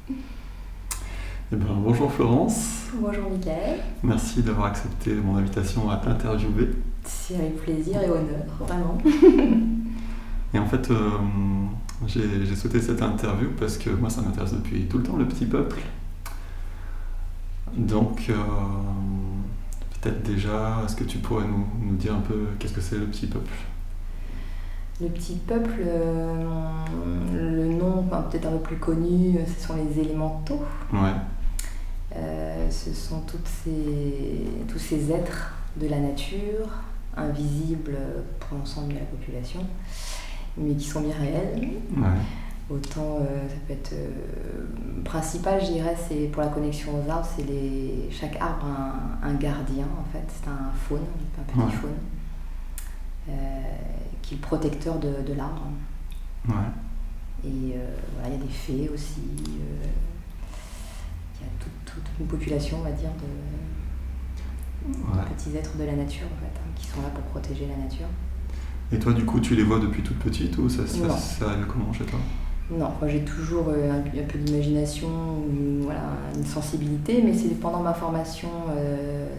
Eh ben, bonjour Florence, Bonjour Mickaël, merci d'avoir accepté mon invitation à t'interviewer. c'est avec plaisir et honneur, vraiment. Et en fait, j'ai souhaité cette interview parce que moi ça m'intéresse depuis tout le temps, le petit peuple. Donc, peut-être déjà, est-ce que tu pourrais nous dire un peu qu'est-ce que c'est le petit peuple? Le petit peuple, le nom peut-être un peu plus connu, ce sont les élémentaux. Ouais, Ce sont tous ces êtres de la nature, invisibles pour l'ensemble de la population, mais qui sont bien réels. ouais, Autant ça peut être principal, je dirais, c'est pour la connexion aux arbres, chaque arbre a un gardien en fait, c'est un faune, un petit Ouais. faune, qui est le protecteur de l'arbre. ouais. Et voilà, il y a des fées aussi, il y a toute une population, on va dire, de Ouais. petits êtres de la nature en fait, qui sont là pour protéger la nature. Et toi, du coup, tu les vois depuis toute petite ou ça Non. arrive comment chez toi? Non, moi j'ai toujours un peu d'imagination, voilà, une sensibilité, mais c'est pendant ma formation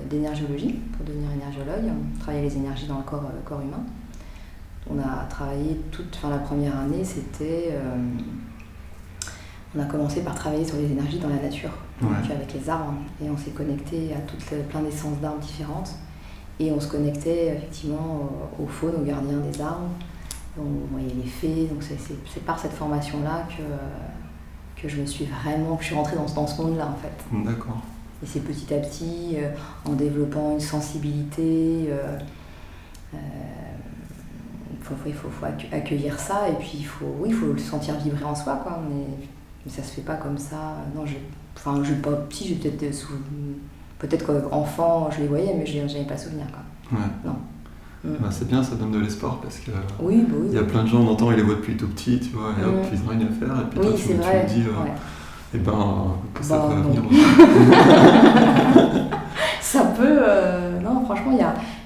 d'énergiologie, pour devenir énergiologue, travailler les énergies dans le corps humain. On a travaillé la première année, on a commencé par travailler sur les énergies dans la nature, Ouais. donc avec les arbres, et on s'est connecté à plein d'essences d'arbres différentes, et on se connectait effectivement aux faunes, aux gardiens des arbres. On voyait les fées, donc c'est par cette formation-là que je suis rentrée dans ce monde-là en fait. D'accord. Et c'est petit à petit, en développant une sensibilité, il faut accueillir ça, et puis il faut le sentir vibrer en soi, quoi. Mais ça se fait pas comme ça. Non, pas petit, j'ai peut-être qu'enfant je les voyais, mais je n'avais pas souvenir, quoi. Ouais. Non. Bah, c'est bien, ça donne de l'espoir parce que Oui, bah oui. il y a plein de gens, on entend, ils les voient depuis tout petit, tu vois, et hop, ils n'ont rien à faire, et puis toi, Oui, tu c'est me vrai. dis, Ouais. eh ben, que ça Bah, peut non. venir. Ça peut. Non, franchement,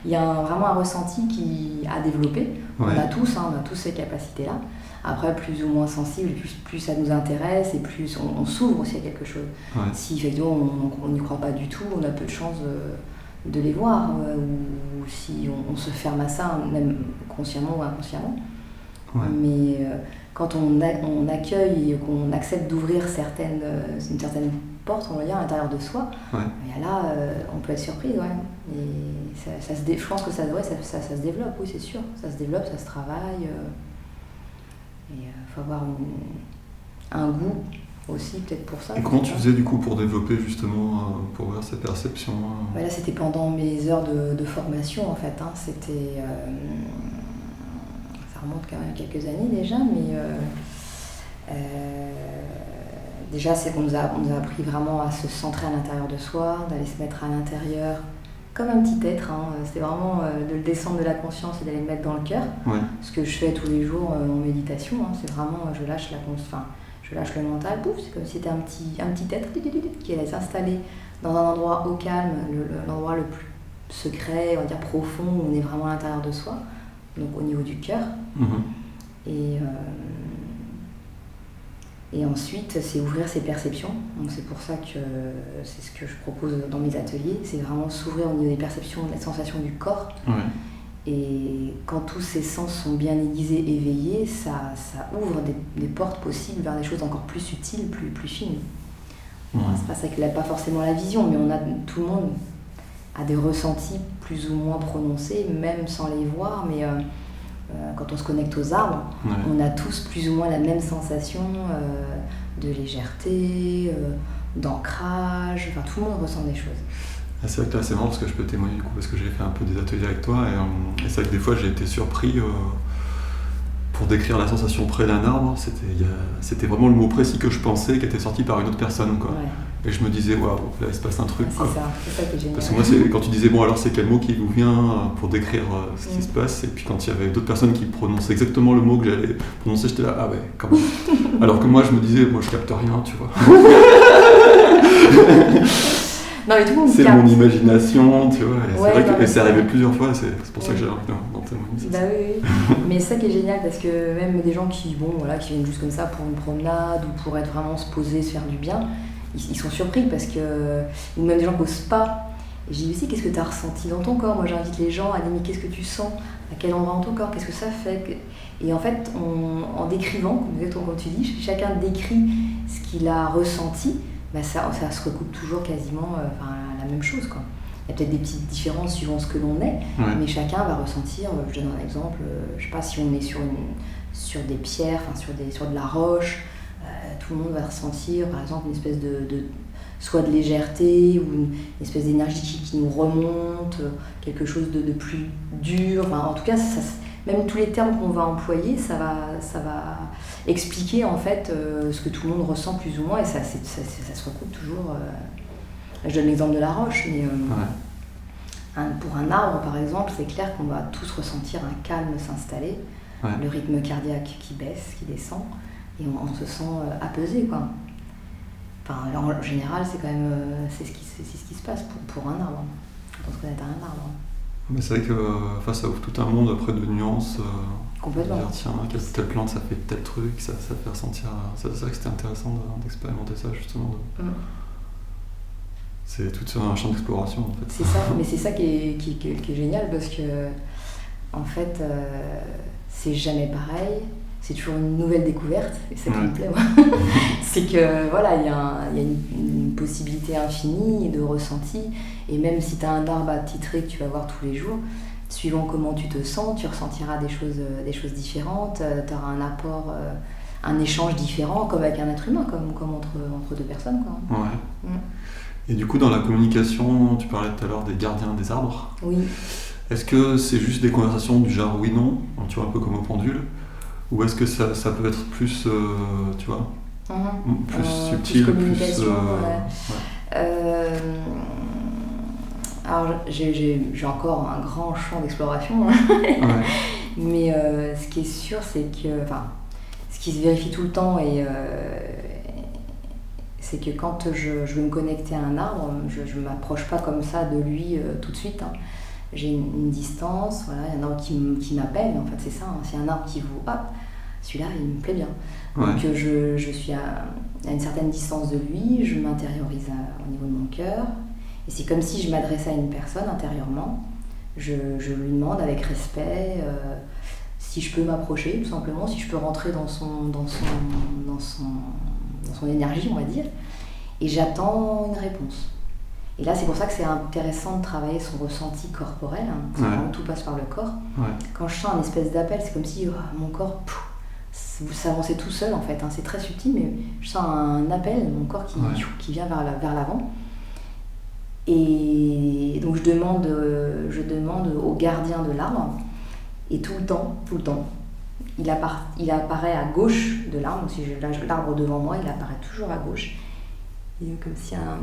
il y a vraiment un ressenti à développer. Ouais. On a tous ces capacités-là. Après, plus ou moins sensible, plus ça nous intéresse et plus on s'ouvre aussi à quelque chose. Ouais. Si effectivement on n'y croit pas du tout, on a peu de chances de les voir, ou si on se ferme à ça, même consciemment ou inconsciemment. Ouais. Mais quand on accueille et qu'on accepte d'ouvrir une certaine porte, on va dire, à l'intérieur de soi, Ouais. et là, on peut être surprise, ouais. Et je pense que ça se développe, oui, c'est sûr. Ça se développe, ça se travaille. Et il faut avoir un goût aussi, peut-être pour ça. Et comment tu faisais du coup pour développer justement, pour ouvrir cette perception? Là, c'était pendant mes heures de formation, en fait. C'était... ça remonte quand même quelques années déjà, mais... déjà, c'est qu'on nous a appris vraiment à se centrer à l'intérieur de soi, d'aller se mettre à l'intérieur comme un petit être. C'était vraiment de le descendre de la conscience et d'aller le mettre dans le cœur. Ouais. Ce que je fais tous les jours en méditation, c'est vraiment, je lâche le mental, pouf, c'est comme si c'était un petit être qui allait s'installer dans un endroit au calme, l'endroit le plus secret, on va dire profond, où on est vraiment à l'intérieur de soi, donc au niveau du cœur. Mm-hmm. Et ensuite, c'est ouvrir ses perceptions. Donc c'est pour ça que c'est ce que je propose dans mes ateliers, c'est vraiment s'ouvrir au niveau des perceptions, des sensations du corps. Ouais. Et quand tous ces sens sont bien aiguisés, éveillés, ça ouvre des portes possibles vers des choses encore plus subtiles, plus fines. Ouais. C'est pas ça qu'il n'a pas forcément la vision, mais tout le monde a des ressentis plus ou moins prononcés, même sans les voir, mais quand on se connecte aux arbres, Ouais. on a tous plus ou moins la même sensation de légèreté, d'ancrage, enfin tout le monde ressent des choses. Ah, c'est vrai que là c'est marrant parce que je peux témoigner du coup parce que j'ai fait un peu des ateliers avec toi et c'est vrai que des fois j'ai été surpris pour décrire la sensation près d'un arbre, c'était vraiment le mot précis que je pensais qui était sorti par une autre personne, quoi. Ouais. Et je me disais waouh, là il se passe un truc, C'est quoi. ça qui est génial. Parce que moi, quand tu disais, bon, alors c'est quel mot qui vous vient pour décrire ce qui se passe, et puis quand il y avait d'autres personnes qui prononçaient exactement le mot que j'allais prononcer, j'étais là, ah ouais, quand même. Alors que moi, je me disais, moi, je capte rien, tu vois. Non, mais tout le monde c'est capte. mon imagination, tu vois. Et Ouais, c'est vrai non, que mais c'est arrivé plusieurs fois, c'est pour ça que j'ai envie d'en témoigner. Bah oui, oui. Mais c'est ça qui est génial parce que même des gens qui, bon, voilà, qui viennent juste comme ça pour une promenade ou pour être vraiment se poser, se faire du bien, ils sont surpris parce que, ou même des gens qui n'osent pas. Et j'ai dit aussi, qu'est-ce que tu as ressenti dans ton corps? Moi j'invite les gens à dire, mais qu'est-ce que tu sens? À quel endroit dans ton corps? Qu'est-ce que ça fait? Et en fait, en décrivant, comme tu dis, chacun décrit ce qu'il a ressenti, bah ça se recoupe toujours quasiment la même chose, quoi. Il y a peut-être des petites différences suivant ce que l'on est, mais chacun va ressentir, je donne un exemple, je sais pas, si on est sur des pierres, sur de la roche, tout le monde va ressentir par exemple une espèce soit de légèreté ou une espèce d'énergie qui nous remonte, quelque chose de plus dur, en tout cas même tous les termes qu'on va employer, ça va expliquer en fait ce que tout le monde ressent plus ou moins, et ça se recoupe toujours. Je donne l'exemple de la roche, mais pour un arbre par exemple, c'est clair qu'on va tous ressentir un calme s'installer, le rythme cardiaque qui baisse, qui descend, et on se sent apaisé, quoi. En général, c'est quand même c'est ce qui se passe pour un arbre, quand on se connecte à un arbre. Mais c'est vrai que ça ouvre tout un monde après de nuances. Complètement. Dire, tiens, telle plante ça fait tel truc, ça fait ressentir. C'est vrai que c'était intéressant d'expérimenter ça justement. C'est tout un champ d'exploration en fait. C'est ça, mais c'est ça qui est génial parce que en fait c'est jamais pareil, c'est toujours une nouvelle découverte, et ça qui me plaît, moi. C'est que voilà, il y a une possibilité infinie de ressenti, et même si tu as un arbre attitré que tu vas voir tous les jours, suivant comment tu te sens, tu ressentiras des choses différentes, tu auras un apport, un échange différent, comme avec un être humain, comme entre deux personnes, quoi. Ouais. Et du coup, dans la communication, tu parlais tout à l'heure des gardiens des arbres. Oui. Est-ce que c'est juste des conversations du genre oui-non, tu vois, un peu comme au pendule, ou est-ce que ça peut être plus, tu vois, plus subtil, plus communication, alors j'ai encore un grand champ d'exploration, mais ce qui est sûr, c'est que, ce qui se vérifie tout le temps, c'est que quand je veux me connecter à un arbre, je ne m'approche pas comme ça de lui tout de suite. J'ai une distance, voilà, il y a un arbre qui m'appelle, en fait c'est ça, c'est un arbre qui vous... Hop, celui-là il me plaît bien. Donc je suis à une certaine distance de lui, je m'intériorise au niveau de mon cœur, et c'est comme si je m'adressais à une personne intérieurement. Je lui demande avec respect si je peux m'approcher, tout simplement, si je peux rentrer dans son énergie, on va dire, et j'attends une réponse. Et là, c'est pour ça que c'est intéressant de travailler son ressenti corporel, tout passe par le corps. Quand je sens un espèce d'appel, c'est comme si mon corps s'avançait tout seul, en fait, c'est très subtil, mais je sens un appel, mon corps qui vient vers l'avant. Et donc je demande au gardien de l'arbre, et tout le temps, il apparaît à gauche de l'arbre. Si je lâche l'arbre devant moi, il apparaît toujours à gauche. Et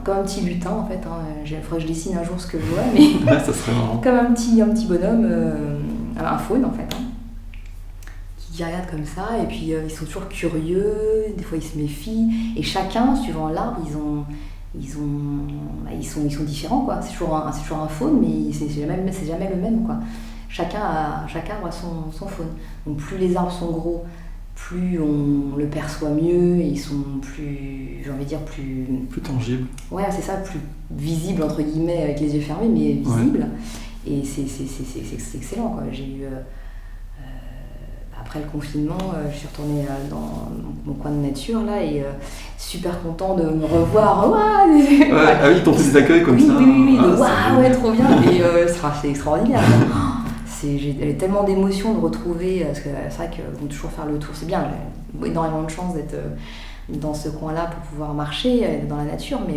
comme un petit lutin, en fait. Il faudrait que je dessine un jour ce que je vois, mais ça serait marrant. Comme un petit bonhomme, un faune, en fait, qui regarde comme ça. Et puis ils sont toujours curieux, des fois ils se méfient. Et chacun, suivant l'arbre, ils sont différents, quoi. C'est toujours un faune, mais c'est jamais le même, quoi. Chacun a son faune. Donc plus les arbres sont gros, plus on le perçoit mieux, et ils sont plus, j'ai envie de dire, plus tangibles. Ouais, c'est ça, plus visibles entre guillemets avec les yeux fermés, mais visibles. Et c'est excellent, quoi. J'ai eu après le confinement, je suis retournée dans mon coin de nature là, et super content de me revoir. Ah oui, ton petit accueil comme ça. Oui, trop bien. Et c'est extraordinaire. J'ai tellement d'émotions de retrouver, parce que c'est vrai que toujours faire le tour, c'est bien, j'ai énormément de chance d'être dans ce coin-là pour pouvoir marcher dans la nature, mais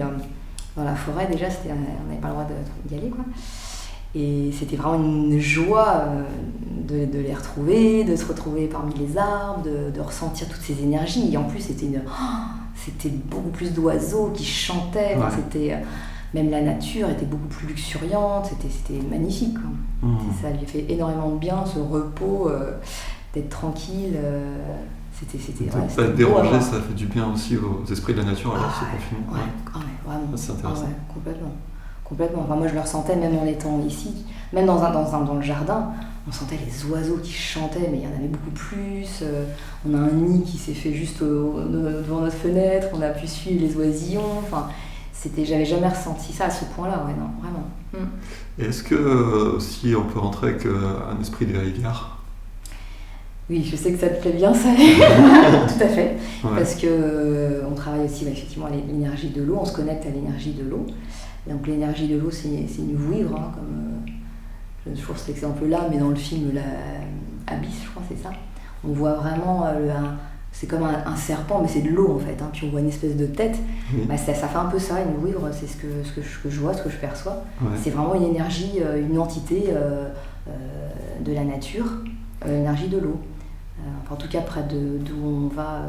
dans la forêt déjà, on n'avait pas le droit d'y aller, quoi. Et c'était vraiment une joie de les retrouver, de se retrouver parmi les arbres, de ressentir toutes ces énergies. Et en plus, c'était beaucoup plus d'oiseaux qui chantaient, même la nature était beaucoup plus luxuriante, c'était magnifique, quoi. Ça lui fait énormément de bien, ce repos, d'être tranquille, Ça te dérangeait, ça fait du bien aussi aux esprits de la nature alors ce confinement. Vraiment. C'est intéressant. Complètement. Enfin, moi je le ressentais même en étant ici, même dans le jardin, on sentait les oiseaux qui chantaient, mais il y en avait beaucoup plus. On a un nid qui s'est fait juste devant notre fenêtre, on a pu suivre les oisillons. Enfin, j'avais jamais ressenti ça à ce point-là, ouais, non, vraiment. Et est-ce que si on peut rentrer avec un esprit des rivières? Oui, je sais que ça te plaît bien, ça. Tout à fait. Ouais. Parce qu'on travaille aussi effectivement à l'énergie de l'eau, on se connecte à l'énergie de l'eau. Donc l'énergie de l'eau, c'est une vouivre, hein, comme je donne toujours cet exemple-là, mais dans le film Abyss, je crois que c'est ça. On voit vraiment, c'est comme un serpent, mais c'est de l'eau en fait. Hein. Puis on voit une espèce de tête. Bah, ça fait un peu ça, une vouivre, c'est ce que je vois, ce que je perçois. Ouais. C'est vraiment une énergie, une entité de la nature, l'énergie de l'eau. En tout cas, près d'où on va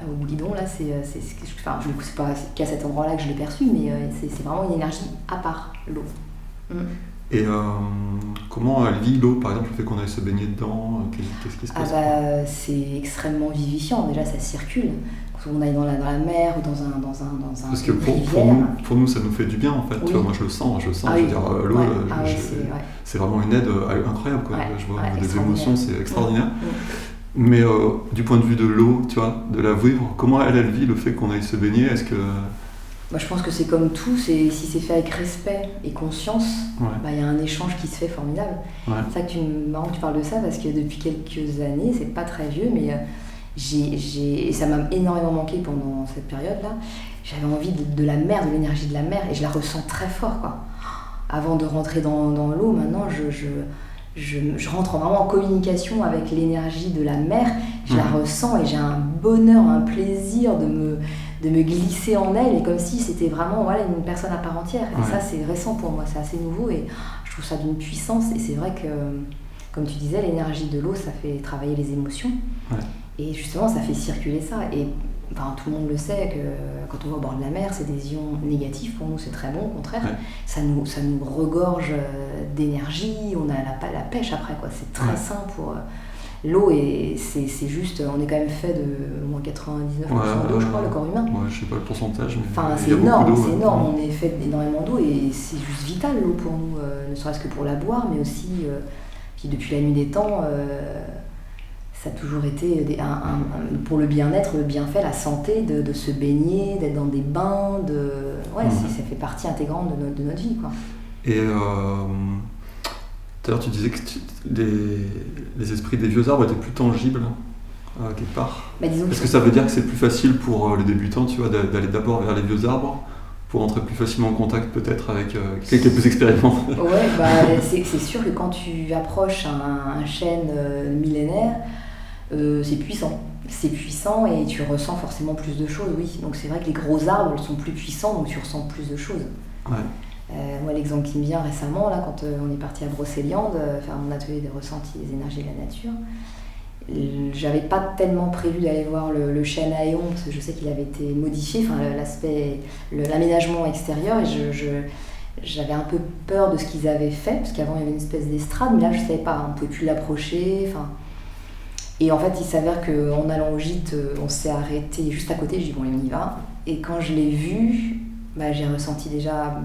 au guidon, là, c'est pas qu'à cet endroit-là que je l'ai perçu, mais c'est vraiment une énergie à part, l'eau. Et comment elle vit l'eau, par exemple, le fait qu'on aille se baigner dedans, qu'est-ce qui se passe? C'est extrêmement vivifiant, déjà ça circule. Quand on aille dans la mer ou dans un Parce que pour nous, ça nous fait du bien en fait. Oui. Tu vois, moi je le sens. Je veux dire, l'eau, c'est vraiment une aide incroyable. Quoi. Je vois des émotions, c'est extraordinaire. Mais du point de vue de l'eau, tu vois, de la vouivre, comment elle vit le fait qu'on aille se baigner? Est-ce que... Moi, je pense que c'est comme tout, si c'est fait avec respect et conscience, y a un échange qui se fait formidable. C'est ça que marrant que tu parles de ça, parce que depuis quelques années, c'est pas très vieux, mais et ça m'a énormément manqué pendant cette période-là, j'avais envie de la mer, de l'énergie de la mer, et je la ressens très fort, quoi. Avant de rentrer dans l'eau, maintenant, je rentre vraiment en communication avec l'énergie de la mer, je la ressens et j'ai un bonheur, un plaisir de me glisser en elle, et comme si c'était vraiment une personne à part entière. Et ça, c'est récent pour moi, c'est assez nouveau, et je trouve ça d'une puissance. Et c'est vrai que, comme tu disais, l'énergie de l'eau, ça fait travailler les émotions. Et justement, ça fait circuler ça. Et tout le monde le sait que quand on va au bord de la mer, c'est des ions négatifs. Pour nous, c'est très bon, au contraire. Ça nous regorge d'énergie, on a la pêche après, quoi. C'est très sain pour... L'eau, c'est juste, on est quand même fait de moins 99% d'eau, je crois, le corps humain. Je sais pas le pourcentage, mais c'est énorme, c'est énorme. On est fait d'énormément d'eau et c'est juste vital, l'eau, pour nous, ne serait-ce que pour la boire, mais aussi, puis depuis la nuit des temps, ça a toujours été pour le bien-être, le bienfait, la santé, de se baigner, d'être dans des bains, ça fait partie intégrante de notre vie, quoi. Et tout à l'heure, tu disais que les esprits des vieux arbres étaient plus tangibles, quelque part. Est-ce que ça veut dire que c'est plus facile pour les débutants, tu vois, d'aller d'abord vers les vieux arbres pour entrer plus facilement en contact peut-être avec quelqu'un plus expérimenté? C'est sûr que quand tu approches un chêne millénaire, c'est puissant. C'est puissant et tu ressens forcément plus de choses, oui. Donc c'est vrai que les gros arbres sont plus puissants, donc tu ressens plus de choses. Moi, l'exemple qui me vient récemment, là, quand on est parti à Brocéliande faire mon atelier des ressentis des énergies de la nature, j'avais pas tellement prévu d'aller voir le chêne à éon, parce que je sais qu'il avait été modifié, l'aménagement extérieur, et j'avais un peu peur de ce qu'ils avaient fait, parce qu'avant il y avait une espèce d'estrade, mais là je savais pas, on pouvait plus l'approcher. Et en fait, il s'avère qu'en allant au gîte, on s'est arrêté juste à côté, je dis bon, on y va. Et quand je l'ai vu, j'ai ressenti déjà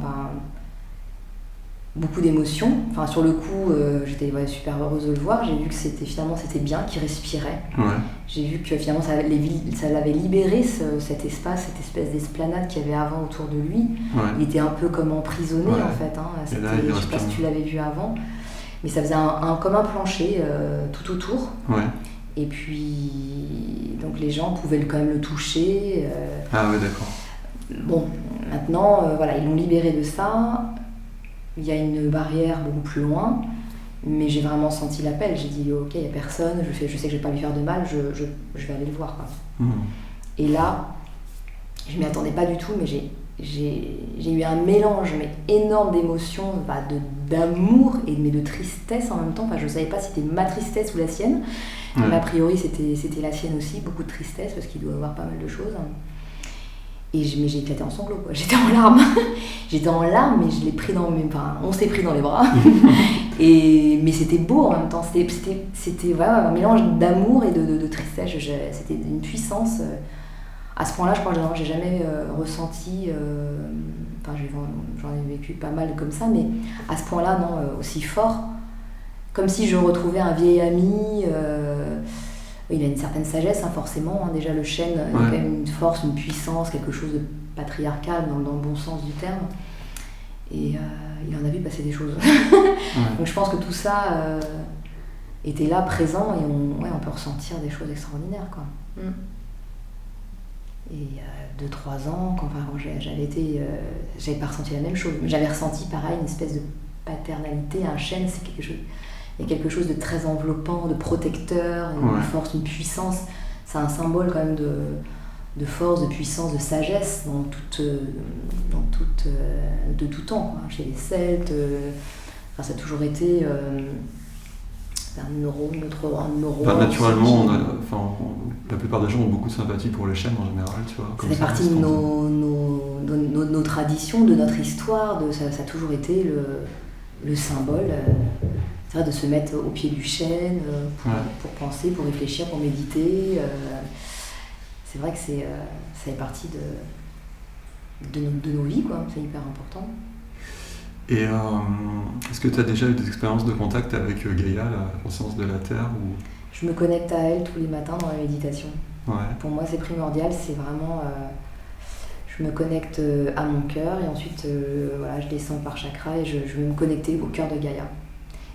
beaucoup d'émotions. Sur le coup, j'étais super heureuse de le voir. J'ai vu que c'était bien, qu'il respirait. J'ai vu que finalement ça l'avait libéré, cet espace, cette espèce d'esplanade qu'il y avait avant autour de lui. Il était un peu comme emprisonné en fait. Je sais pas si tu l'avais vu avant, mais ça faisait comme un plancher tout autour. Et puis, donc les gens pouvaient quand même le toucher. D'accord. Bon, maintenant, ils l'ont libéré de ça. Il y a une barrière beaucoup plus loin, mais j'ai vraiment senti l'appel. J'ai dit, ok, il n'y a personne, je sais que je ne vais pas lui faire de mal, je vais aller le voir, quoi. Et là, je ne m'y attendais pas du tout, mais j'ai eu un mélange énorme d'émotions, d'amour mais de tristesse en même temps. Je ne savais pas si c'était ma tristesse ou la sienne, mais a priori c'était la sienne aussi, beaucoup de tristesse, parce qu'il doit y avoir pas mal de choses. Et j'ai éclaté en sanglots, quoi. J'étais en larmes. Mais je l'ai pris on s'est pris dans les bras. Mais c'était beau en même temps, c'était voilà, un mélange d'amour et de tristesse, c'était une puissance. À ce point-là, je crois que j'ai jamais ressenti, enfin j'en ai vécu pas mal comme ça, mais à ce point-là, non, aussi fort, comme si je retrouvais un vieil ami. Il a une certaine sagesse, hein, forcément, hein. Déjà le chêne, il a quand même une force, une puissance, quelque chose de patriarcal dans le bon sens du terme. Et il en a vu passer des choses. Donc je pense que tout ça était là, présent, et on peut ressentir des choses extraordinaires, quoi. Et il y a 2-3 ans, quand j'avais pas ressenti la même chose, mais j'avais ressenti pareil, une espèce de paternalité. Un chêne, c'est quelque chose, il y a quelque chose de très enveloppant, de protecteur, une force, une puissance. C'est un symbole quand même de force, de puissance, de sagesse de tout temps, quoi. Chez les Celtes, ça a toujours été un neuro. Naturellement, la plupart des gens ont beaucoup de sympathie pour les chênes en général, tu vois. Ça fait partie de nos traditions, de notre histoire, ça a toujours été le symbole. C'est vrai, de se mettre au pied du chêne pour penser, pour réfléchir, pour méditer. C'est vrai que ça fait partie de nos vies, quoi. C'est hyper important. Et est-ce que tu as déjà eu des expériences de contact avec Gaïa, la conscience de la Terre ou... Je me connecte à elle tous les matins dans la méditation. Pour moi, c'est primordial, c'est vraiment... je me connecte à mon cœur, et ensuite je descends par chakra et je vais me connecter au cœur de Gaïa.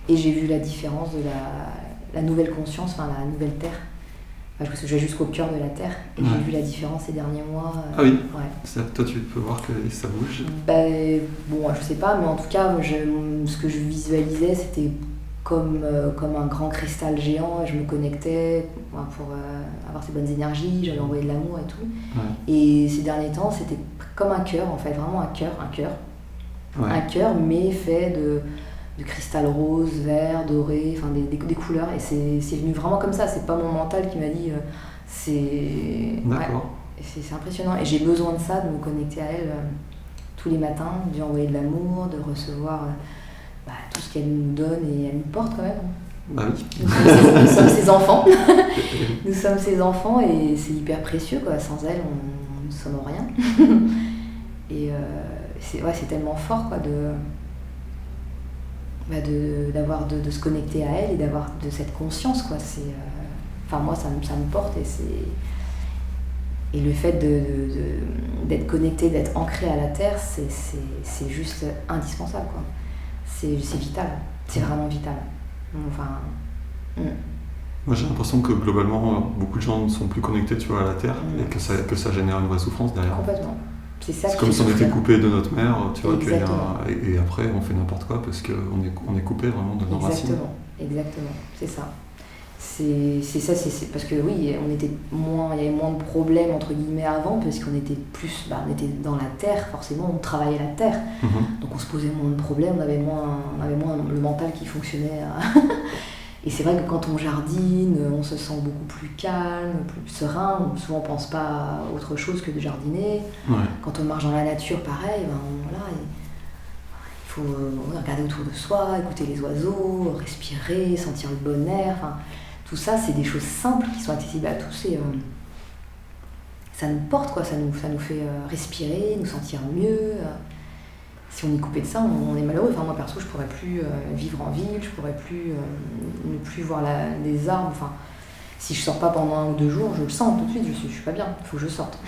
Et j'ai vu la différence de la nouvelle conscience, enfin la nouvelle Terre. Parce que je vais jusqu'au cœur de la Terre, et j'ai vu la différence ces derniers mois. Ah oui. Toi, tu peux voir que ça bouge. Je sais pas, mais en tout cas, ce que je visualisais, c'était comme un grand cristal géant, et je me connectais pour avoir ces bonnes énergies, j'avais envoyé de l'amour et tout. Et ces derniers temps, c'était comme un cœur, en fait, vraiment un cœur, mais fait de cristal rose, vert, doré, enfin des couleurs, et c'est venu vraiment comme ça. C'est pas mon mental qui m'a dit D'accord. C'est impressionnant, et j'ai besoin de ça, de me connecter à elle tous les matins, de lui envoyer de l'amour, de recevoir tout ce qu'elle nous donne, et elle nous porte quand même. Bah oui. Nous sommes ses enfants. Nous sommes ses enfants, et c'est hyper précieux, quoi. Sans elle, on ne sommes rien. Et c'est tellement fort, quoi, de se connecter à elle et d'avoir de cette conscience, quoi. Moi, ça me porte, et le fait d'être connecté, d'être ancré à la terre, c'est juste indispensable, quoi. C'est vital, c'est vraiment vital. Moi, j'ai l'impression que globalement, beaucoup de gens ne sont plus connectés, tu vois, à la terre, et que ça génère une vraie souffrance derrière. Complètement. C'est comme si on était coupé de notre mère, tu vois, et après on fait n'importe quoi parce qu'on est coupé vraiment de nos racines. Exactement, c'est ça. C'est ça, c'est parce que oui, il y avait moins de problèmes entre guillemets avant, parce qu'on était on était dans la terre, forcément, on travaillait la terre, donc on se posait moins de problèmes, on avait moins le mental qui fonctionnait. Et c'est vrai que quand on jardine, on se sent beaucoup plus calme, plus serein. Souvent, on ne pense pas à autre chose que de jardiner. Quand on marche dans la nature, pareil, il faut regarder autour de soi, écouter les oiseaux, respirer, sentir le bon air. Tout ça, c'est des choses simples qui sont accessibles à tous. Et ça nous porte, quoi. Ça nous fait respirer, nous sentir mieux. Si on est coupé de ça, on est malheureux. Moi perso, je pourrais plus vivre en ville, je pourrais plus ne plus voir les arbres. Si je sors pas pendant 1 ou 2 jours, je le sens tout de suite, je suis pas bien, il faut que je sorte.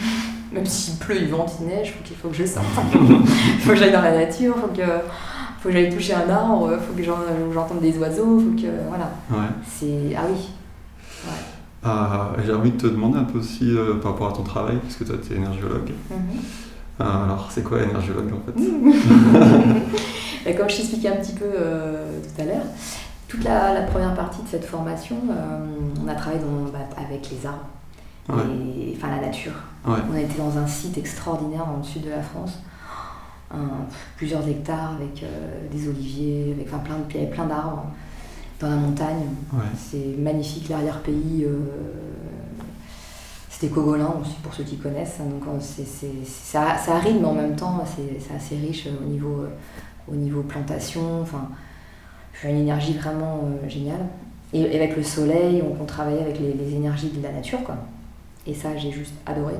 Même s'il pleut, il vente, il neige, il faut que je sorte. Il faut que j'aille dans la nature, il faut que j'aille toucher un arbre, il faut que j'entende des oiseaux, voilà. C'est... Ah oui. J'ai envie de te demander un peu aussi par rapport à ton travail, parce que toi tu es énergiologue. Alors, c'est quoi énergiologue en fait? Comme je t'expliquais un petit peu tout à l'heure, toute la première partie de cette formation, on a travaillé avec les arbres, et la nature. On a été dans un site extraordinaire dans le sud de la France, plusieurs hectares avec des oliviers, avec il y avait plein d'arbres dans la montagne. C'est magnifique, l'arrière-pays. C'était Cogolin aussi, pour ceux qui connaissent, donc c'est aride, mais en même temps c'est assez riche au niveau plantation. une énergie vraiment géniale. Et avec le soleil, on travaillait avec les énergies de la nature, quoi. Et ça, j'ai juste adoré.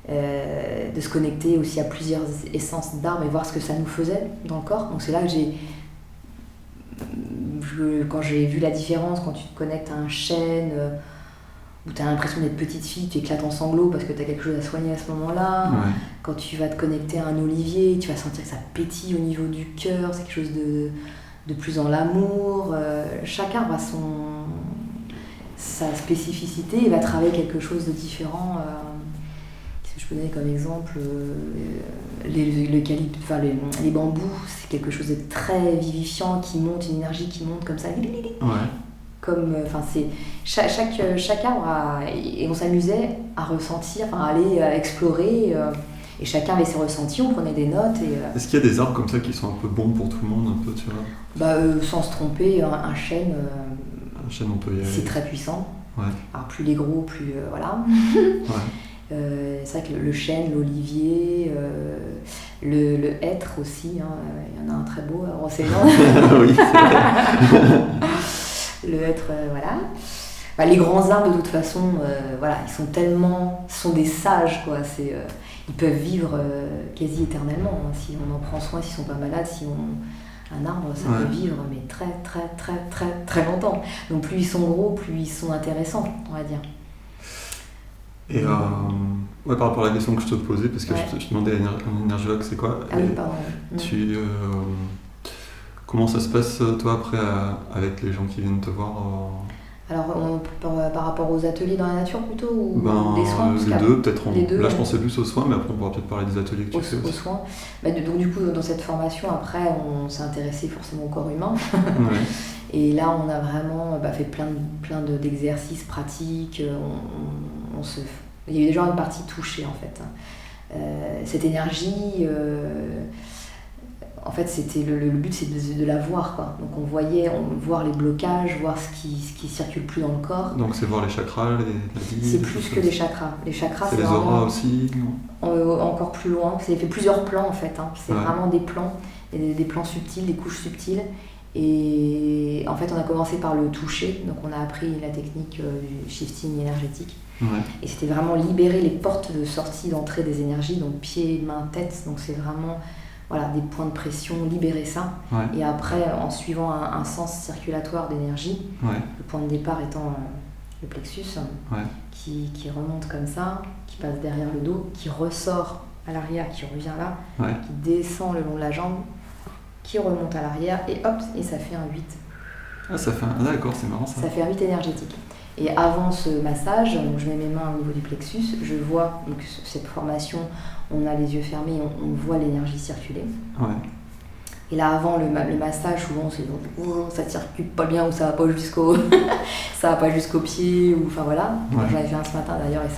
De se connecter aussi à plusieurs essences d'arbres et voir ce que ça nous faisait dans le corps. Donc c'est là que quand j'ai vu la différence, quand tu te connectes à un chêne, où tu as l'impression d'être petite fille, tu éclates en sanglots parce que tu as quelque chose à soigner à ce moment-là. Ouais. Quand tu vas te connecter à un olivier, tu vas sentir que ça pétille au niveau du cœur, c'est quelque chose de plus dans l'amour. Chaque arbre a sa spécificité et va travailler quelque chose de différent. Je peux donner comme exemple l'eucalypte, enfin les bambous, c'est quelque chose de très vivifiant qui monte, une énergie qui monte comme ça. Ouais. Comme, c'est chaque arbre et on s'amusait à ressentir, à aller explorer. Et chacun avait ses ressentis, on prenait des notes. Est-ce qu'il y a des arbres comme ça qui sont un peu bons pour tout le monde, un peu, tu vois? Sans se tromper, un chêne. Un chêne, on peut y aller. C'est très puissant. Ouais. Alors plus les gros, plus voilà. Ouais. C'est vrai que le chêne, l'olivier, le hêtre aussi, hein, il y en a un très beau à Roncesvalles. Oui, c'est vrai. Le hêtre, voilà. Les grands arbres, de toute façon, ils sont tellement, ce sont des sages, quoi. Ils peuvent vivre quasi éternellement, hein, si on en prend soin, s'ils sont pas malades, un arbre, ça peut vivre, mais très, très, très, très, très longtemps. Donc plus ils sont gros, plus ils sont intéressants, on va dire. Et par rapport à la question que je te posais, parce que je te demandais un énergologue, c'est quoi? Ah oui, pardon. Comment ça se passe, toi, après, avec les gens qui viennent te voir Alors, par rapport aux ateliers dans la nature plutôt, ou des soins? Les deux, peut-être. Là, je pensais plus aux soins, mais après, on pourra peut-être parler des ateliers que tu fais aussi. Aux soins. Donc, du coup, dans cette formation, après, on s'est intéressé forcément au corps humain. Ouais. Et là, on a vraiment fait plein d'exercices pratiques. Il y a eu déjà une partie touchée, en fait. Cette énergie, en fait, c'était le but, c'est de la voir, quoi. Donc on voir les blocages, voir ce qui circule plus dans le corps. Donc c'est voir les chakras, c'est plus que les chakras. Les chakras, c'est les auras aussi, non? Encore plus loin. C'est fait plusieurs plans, en fait. Hein. C'est vraiment des plans, des plans subtils, des couches subtiles. Et en fait, on a commencé par le toucher. Donc on a appris la technique du shifting énergétique. Ouais. Et c'était vraiment libérer les portes de sortie, d'entrée des énergies, donc pieds, mains, tête. Donc c'est vraiment des points de pression, libérer ça. Ouais. Et après, en suivant un sens circulatoire d'énergie, le point de départ étant le plexus, qui remonte comme ça, qui passe derrière le dos, qui ressort à l'arrière, qui revient là, qui descend le long de la jambe, qui remonte à l'arrière, et hop, et ça fait un 8. Ah, ça fait un... D'accord, c'est marrant ça. Ça fait un 8 énergétique. Et avant ce massage, donc je mets mes mains au niveau du plexus, je vois, donc cette formation, on a les yeux fermés, on voit l'énergie circuler. Ouais. Et là, avant le massage, souvent, c'est ça circule pas bien ou ça va pas ça va pas jusqu'au pied, ou enfin voilà. Ouais. J'en avais fait un ce matin d'ailleurs et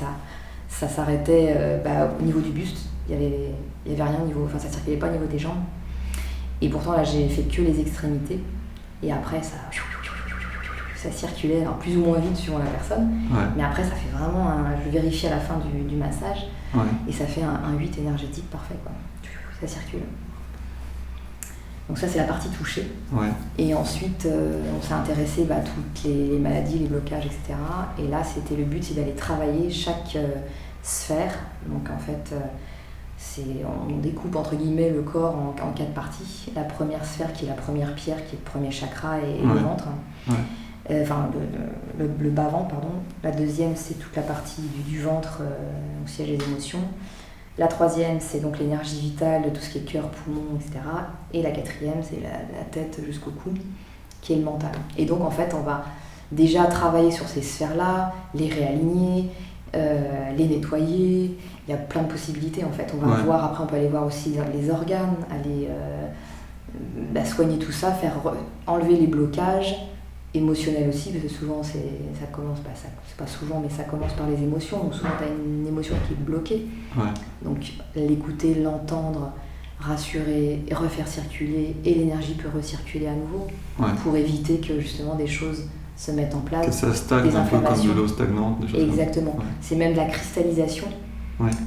ça s'arrêtait au niveau du buste. Il y avait rien au niveau, enfin ça circulait pas au niveau des jambes. Et pourtant là, j'ai fait que les extrémités. Et après, ça circulait, alors plus ou moins vite suivant la personne, mais après ça fait vraiment je vérifie à la fin du massage, et ça fait un 8 énergétique parfait, quoi. Ça circule. Donc ça c'est la partie touchée. Et ensuite on s'est intéressé à toutes les maladies, les blocages, etc. Et là c'était le but, c'est d'aller travailler chaque sphère. Donc en fait on découpe entre guillemets le corps en 4 parties. La première sphère qui est la première pierre, qui est le premier chakra et le ventre. Le bas-ventre, pardon. La deuxième, c'est toute la partie du ventre, au siège des émotions. La troisième, c'est donc l'énergie vitale de tout ce qui est cœur, poumon, etc. Et la quatrième, c'est la tête jusqu'au cou, qui est le mental. Et donc, en fait, on va déjà travailler sur ces sphères-là, les réaligner, les nettoyer. Il y a plein de possibilités, en fait. On va voir, après, on peut aller voir aussi les organes, aller soigner tout ça, faire enlever les blocages, émotionnel aussi, parce que souvent ça commence, c'est pas souvent, mais ça commence par les émotions. Donc souvent tu as une émotion qui est bloquée. Donc l'écouter, l'entendre, rassurer, refaire circuler, et l'énergie peut recirculer à nouveau pour éviter que justement des choses se mettent en place. Que ça stagne un peu comme de l'eau stagnante. Des choses. Exactement. C'est même de la cristallisation.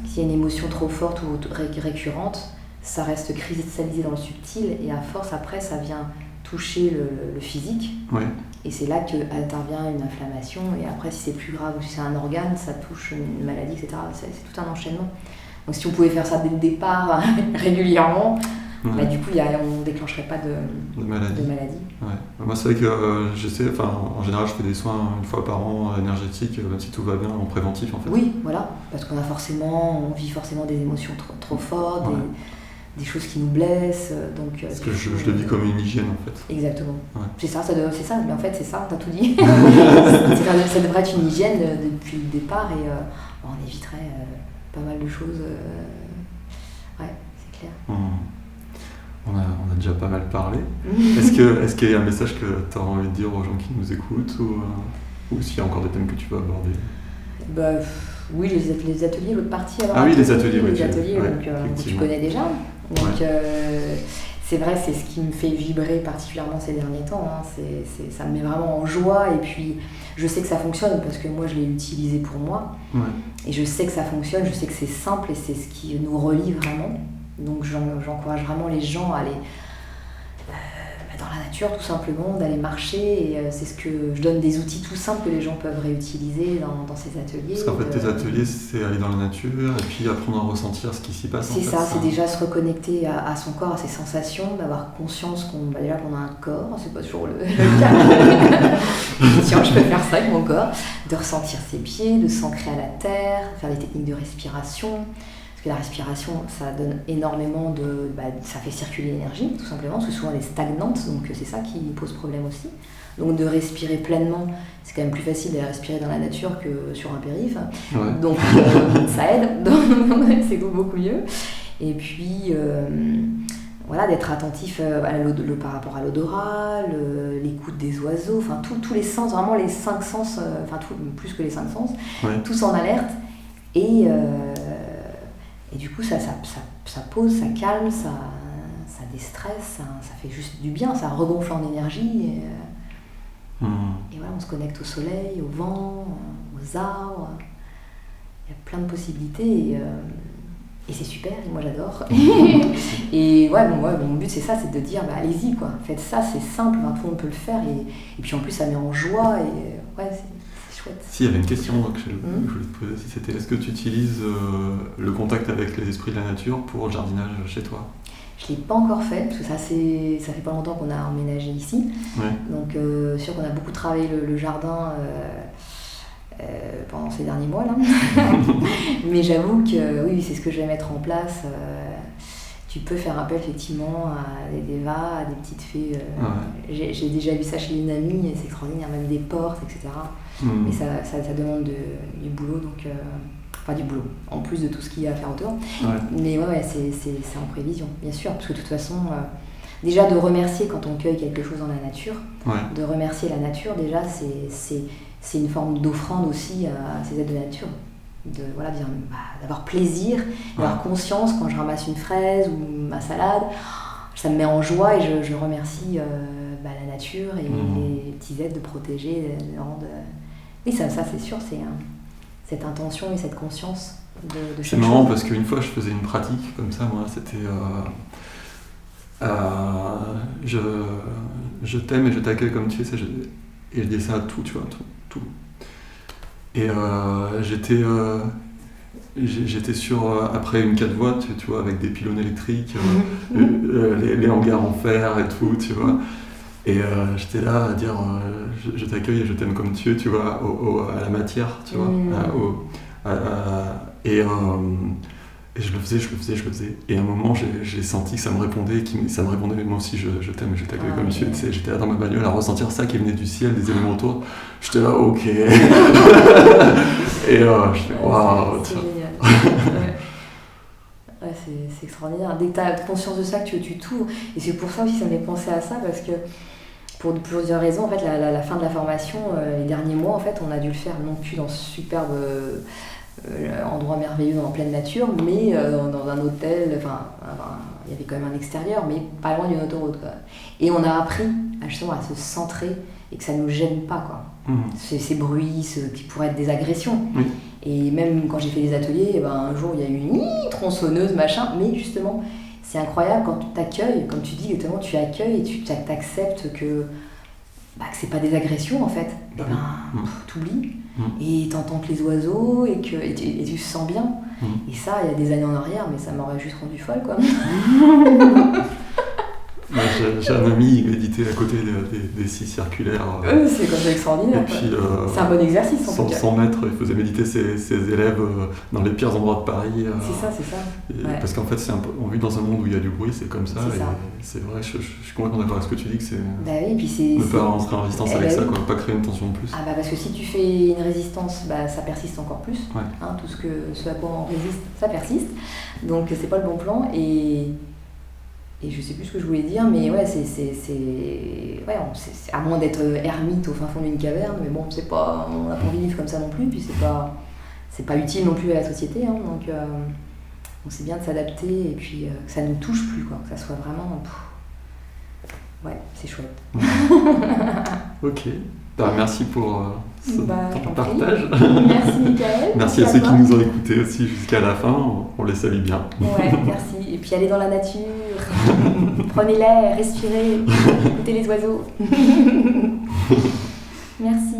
S'il y a une émotion trop forte ou récurrente, ça reste cristallisé dans le subtil, et à force après ça vient toucher le physique. Ouais. Et c'est là qu'intervient une inflammation. Et après, si c'est plus grave ou si c'est un organe, ça touche une maladie, etc. C'est tout un enchaînement. Donc si on pouvait faire ça dès le départ régulièrement, Ouais. du coup, on ne déclencherait pas de maladie. Ouais. Moi, c'est vrai que j'essaie, en général, je fais des soins une fois par an énergétiques, même si tout va bien, en préventif en fait. Oui, voilà, parce qu'on vit forcément des émotions trop fortes, Ouais. des choses qui nous blessent. Donc, Parce que je le vis comme une hygiène en fait. Exactement. Ouais. C'est ça, mais en fait, c'est ça, t'as tout dit. Ça devrait être une hygiène depuis le départ et on éviterait pas mal de choses. Ouais, c'est clair. On a déjà pas mal parlé. Est-ce qu'il y a un message que tu as envie de dire aux gens qui nous écoutent ou s'il y a encore des thèmes que tu veux aborder? Oui, les ateliers, l'autre partie. Alors, oui, les ateliers. Donc, tu connais déjà. Donc, c'est vrai, c'est ce qui me fait vibrer particulièrement ces derniers temps. Ça me met vraiment en joie. Et puis, je sais que ça fonctionne parce que moi, je l'ai utilisé pour moi. Ouais. Et je sais que ça fonctionne, je sais que c'est simple et c'est ce qui nous relie vraiment. Donc, j'encourage vraiment les gens à aller dans la nature, tout simplement, d'aller marcher. Et c'est ce que je donne des outils tout simples que les gens peuvent réutiliser dans ces ateliers. Parce qu'en fait, tes ateliers, c'est aller dans la nature et puis apprendre à ressentir ce qui s'y passe. C'est ça, c'est déjà se reconnecter à son corps, à ses sensations, d'avoir conscience qu'on a un corps, c'est pas toujours le cas. Tiens, je peux faire ça avec mon corps, de ressentir ses pieds, de s'ancrer à la terre, faire des techniques de respiration. Parce que la respiration, ça donne énormément ça fait circuler l'énergie, tout simplement, parce que souvent elle est stagnante, donc c'est ça qui pose problème aussi. Donc de respirer pleinement, c'est quand même plus facile de respirer dans la nature que sur un périph'. Ouais. Donc ça aide, donc c'est beaucoup mieux. Et puis d'être attentif par rapport à l'odorat, l'écoute des oiseaux, enfin tous les sens, vraiment les 5 sens, plus que les 5 sens, tous en alerte. Et du coup ça pose, ça calme, ça déstresse, ça fait juste du bien, ça regonfle en énergie. Et voilà, on se connecte au soleil, au vent, aux arbres. Il y a plein de possibilités et c'est super, et moi j'adore. Et mon but c'est ça, c'est de dire allez-y quoi, faites ça, c'est simple, tout le monde peut le faire et puis en plus ça met en joie et c'est chouette. S'il y avait une question que je voulais te poser, c'était est-ce que tu utilises le contact avec les esprits de la nature pour le jardinage chez toi? Je ne l'ai pas encore fait, parce que ça fait pas longtemps qu'on a emménagé ici. Ouais. Donc sûr qu'on a beaucoup travaillé le jardin pendant ces derniers mois là. Mais j'avoue que oui, c'est ce que je vais mettre en place. Tu peux faire appel effectivement à des dévas, à des petites fées. J'ai déjà vu ça chez une amie, c'est extraordinaire, même des portes, etc. Mais ça demande du boulot, donc... du boulot, en plus de tout ce qu'il y a à faire autour. Mais c'est en prévision, bien sûr, parce que de toute façon, déjà de remercier quand on cueille quelque chose dans la nature, de remercier la nature, déjà, c'est une forme d'offrande aussi à ces êtres de nature. D'avoir plaisir, d'avoir conscience quand je ramasse une fraise ou ma salade, ça me met en joie et je remercie la nature et les petits êtres de protéger, de rendre... Oui, ça c'est sûr, c'est cette intention et cette conscience de c'est marrant parce qu'une fois je faisais une pratique comme ça, moi c'était je t'aime et je t'accueille comme tu es, et je dis ça à tout, tu vois, tout. Et j'étais sur après une 4 voies, tu vois, avec des pylônes électriques, les hangars en fer et tout, tu vois. Et j'étais là à dire je t'accueille et je t'aime comme tu es, tu vois, à la matière, tu vois. Et je le faisais. Et à un moment, j'ai senti que ça me répondait, mais moi aussi je t'aime et je t'accueille comme tu es. Tu sais, j'étais là dans ma bagnole à ressentir ça qui venait du ciel, des éléments autour. J'étais là, ok. Et je fais waouh. C'est génial. C'est extraordinaire. Dès que tu as conscience de ça, que tu t'ouvres. Et c'est pour ça aussi que ça m'est pensé à ça, parce que pour plusieurs raisons, en fait, la fin de la formation, les derniers mois, en fait, on a dû le faire non plus dans ce superbe endroit merveilleux en pleine nature, mais dans un hôtel, il y avait quand même un extérieur, mais pas loin d'une autoroute, quoi. Et on a appris justement à se centrer et que ça ne nous gêne pas, quoi. Ces bruits qui pourraient être des agressions. Et même quand j'ai fait des ateliers, un jour il y a eu une tronçonneuse, machin, mais justement, c'est incroyable quand tu t'accueilles, comme tu dis exactement, tu accueilles et tu t'acceptes que c'est pas des agressions en fait. Et t'oublies. Et t'entends que les oiseaux et tu te sens bien. Et ça, il y a des années en arrière, mais ça m'aurait juste rendu folle quoi. J'ai un ami, il méditait à côté des scies circulaires. C'est comme ça extraordinaire. Et puis, c'est un bon exercice en tout cas. 100 mètres, il faisait méditer ses élèves dans les pires endroits de Paris. C'est ça. Ouais. Parce qu'en fait, on vit dans un monde où il y a du bruit, c'est comme ça. C'est ça. C'est vrai, je suis complètement d'accord avec ce que tu dis, que c'est et puis ne pas rentrer en résistance avec ça, quoi, pas créer une tension de plus. Parce que si tu fais une résistance, ça persiste encore plus. Ouais. Tout ce à quoi on résiste, ça persiste. Donc c'est pas le bon plan. Et je sais plus ce que je voulais dire, mais ouais, c'est à moins d'être ermite au fin fond d'une caverne, mais bon, c'est pas, on n'a pas envie de vivre comme ça non plus, puis c'est pas utile non plus à la société, donc c'est bien de s'adapter et puis que ça ne touche plus, quoi, que ça soit vraiment, ouais, c'est chouette. Ok. Merci pour ton partage. Merci Michael. Merci à ceux qui nous ont écoutés aussi jusqu'à la fin. On les salue bien. Ouais, merci. Et puis allez dans la nature. Prenez l'air, respirez, écoutez les oiseaux. Merci.